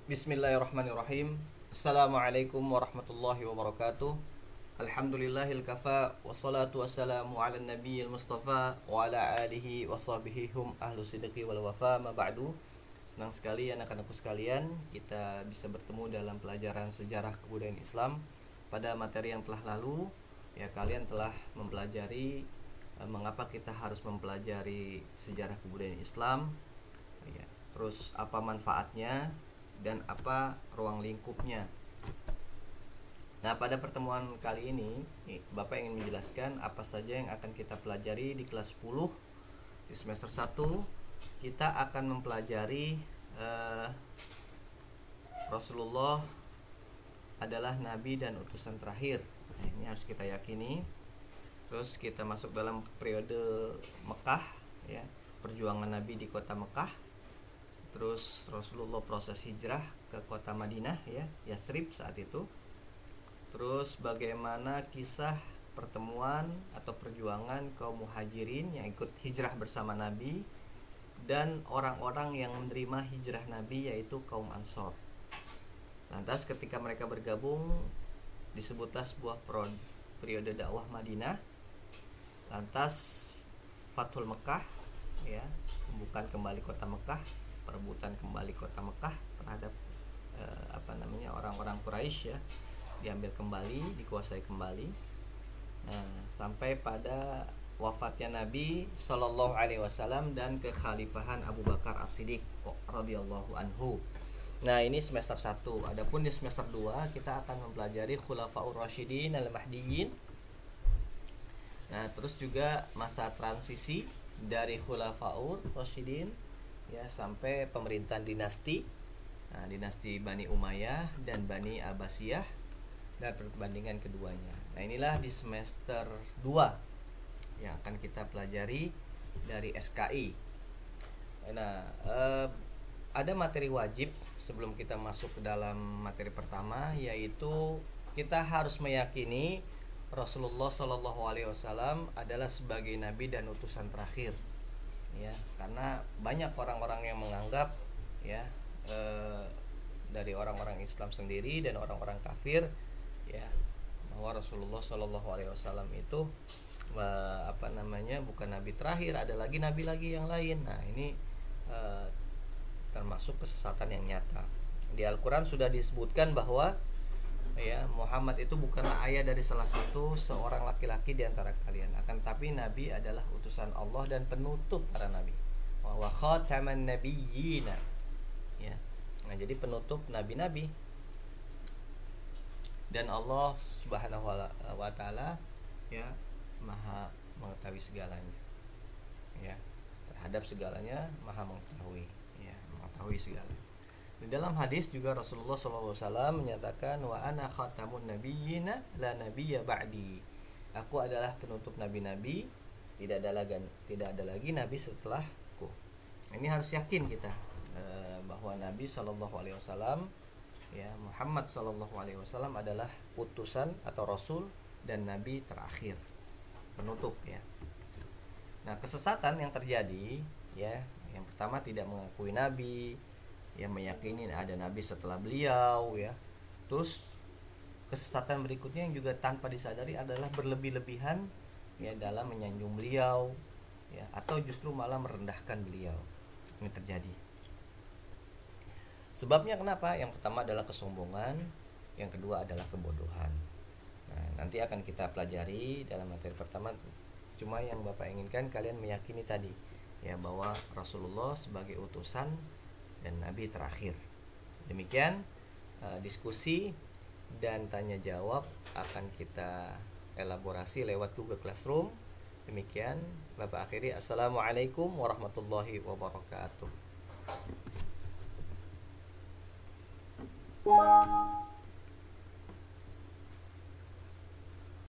Bismillahirrahmanirrahim. Assalamualaikum warahmatullahi wabarakatuh. Alhamdulillahil kafa wassalatu wassalamu ala nabiyil mustafa wa ala alihi wa sahbihi hum ahlu sidqi wal wafa ma ba'du. Senang sekali anak-anakku sekalian, kita bisa bertemu dalam pelajaran sejarah kebudayaan Islam. Pada materi yang telah lalu, ya kalian telah mempelajari mengapa kita harus mempelajari sejarah kebudayaan Islam. Ya, terus apa manfaatnya dan apa ruang lingkupnya. Nah, pada pertemuan kali ini Bapak ingin menjelaskan apa saja yang akan kita pelajari di kelas 10. Di semester 1 kita akan mempelajari Rasulullah adalah nabi dan utusan terakhir. Nah, ini harus kita yakini. Terus kita masuk dalam periode Mekah, ya, perjuangan Nabi di kota Mekah. Terus Rasulullah proses hijrah ke kota Madinah, ya, Yathrib saat itu. Terus bagaimana kisah pertemuan atau perjuangan kaum muhajirin yang ikut hijrah bersama Nabi dan orang-orang yang menerima hijrah Nabi, yaitu kaum Ansor. Lantas ketika mereka bergabung disebutlah sebuah periode dakwah Madinah. Lantas Fathul Mekah, ya, pembukaan kembali kota Mekah, perebutan kembali kota Mekah terhadap orang-orang Quraisy, ya, diambil kembali, dikuasai kembali. Sampai pada wafatnya Nabi Shallallahu Alaihi Wasallam dan kekhalifahan Abu Bakar As-Siddiq radhiyallahu anhu. Nah, ini semester 1. Adapun di semester 2 kita akan mempelajari Khulafaur Rasyidin al-Mahdiyyin. Nah, terus juga masa transisi dari Khulafaur Rasyidin, ya, sampai pemerintahan dinasti. Nah, dinasti Bani Umayyah dan Bani Abbasiyah dan perbandingan keduanya. Nah, inilah di semester 2 yang akan kita pelajari dari SKI. Nah, ada materi wajib sebelum kita masuk ke dalam materi pertama, yaitu kita harus meyakini Rasulullah Shallallahu Alaihi Wasallam adalah sebagai nabi dan utusan terakhir, ya, karena banyak orang-orang yang menganggap, ya, dari orang-orang Islam sendiri dan orang-orang kafir, ya, bahwa Rasulullah Shallallahu Alaihi Wasallam itu bukan nabi terakhir, ada lagi nabi lagi yang lain. Nah, ini termasuk kesesatan yang nyata. Di Al-Quran sudah disebutkan bahwa, ya, Muhammad itu bukanlah ayah dari salah satu seorang laki-laki di antara kalian, akan tapi Nabi adalah utusan Allah dan penutup para nabi. Wa khataman nabiyyina, ya. Nah, jadi penutup nabi-nabi. Dan Allah Subhanahu wa taala, ya, Maha mengetahui segalanya, ya, terhadap segalanya Maha mengetahui, ya, mengetahui segalanya. Di dalam hadis juga Rasulullah SAW menyatakan, wa ana khatamun nabiyyina la nabiyya ba'di. Aku adalah penutup nabi-nabi, tidak ada lagi nabi setelahku. Ini harus yakin kita bahwa Nabi SAW, ya, Muhammad SAW adalah utusan atau rasul dan nabi terakhir, penutup, ya. Nah, kesesatan yang terjadi, ya, yang pertama tidak mengakui nabi, yang meyakini ada nabi setelah beliau, ya. Terus kesesatan berikutnya yang juga tanpa disadari adalah berlebih-lebihan, ya, dalam menyanjung beliau, ya, atau justru malah merendahkan beliau. Ini terjadi. Sebabnya kenapa? Yang pertama adalah kesombongan, yang kedua adalah kebodohan. Nah, nanti akan kita pelajari dalam materi pertama. Cuma yang Bapak inginkan kalian meyakini tadi, ya, bahwa Rasulullah sebagai utusan dan nabi terakhir. Demikian diskusi dan tanya jawab akan kita elaborasi lewat Google Classroom. Demikian Bapak akhiri. Assalamualaikum warahmatullahi wabarakatuh.